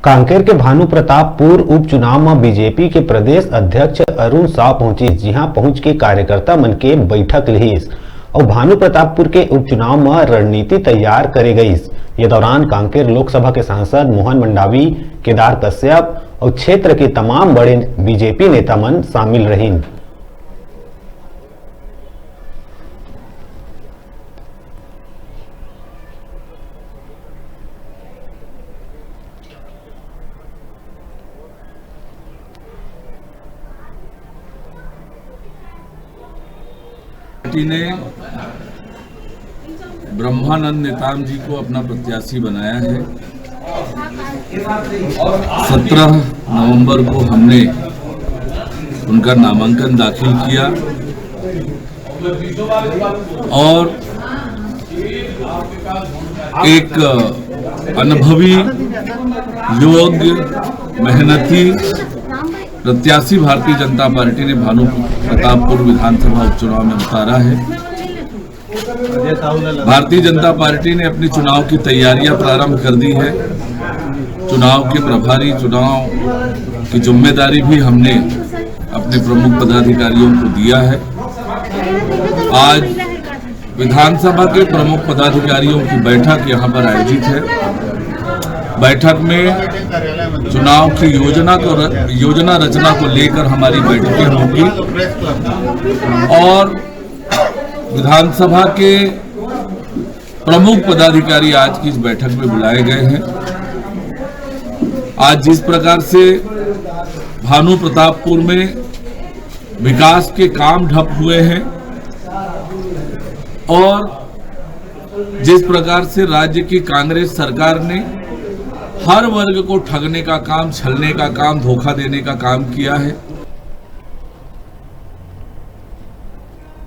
कांकेर के भानु प्रतापपुर उपचुनाव में बीजेपी के प्रदेश अध्यक्ष अरुण साव पहुंची, जिहां पहुंच के कार्यकर्ता मन के बैठक लिहिस और भानु प्रतापपुर के उपचुनाव में रणनीति तैयार करे गईस। ये दौरान कांकेर लोकसभा के सांसद मोहन मंडावी, केदार कश्यप और क्षेत्र के तमाम बड़े बीजेपी नेता मन शामिल रहीन। पार्टी ने ब्रह्मानंद नेताम जी को अपना प्रत्याशी बनाया है। 17 नवंबर को हमने उनका नामांकन दाखिल किया और एक अनुभवी, योग्य, मेहनती प्रत्याशी भारतीय जनता पार्टी ने भानु प्रतापपुर विधानसभा उपचुनाव में उतारा है। भारतीय जनता पार्टी ने अपनी चुनाव की तैयारियां प्रारंभ कर दी है। चुनाव के प्रभारी, चुनाव की जिम्मेदारी भी हमने अपने प्रमुख पदाधिकारियों को दिया है। आज विधानसभा के प्रमुख पदाधिकारियों की बैठक यहां पर आयोजित है। बैठक में चुनाव की योजना रचना को लेकर हमारी बैठकें होंगी और विधानसभा के प्रमुख पदाधिकारी आज की इस बैठक में बुलाए गए हैं। आज जिस प्रकार से भानु प्रतापपुर में विकास के काम ठप हुए हैं और जिस प्रकार से राज्य की कांग्रेस सरकार ने हर वर्ग को ठगने का काम, छलने का काम, धोखा देने का काम किया है,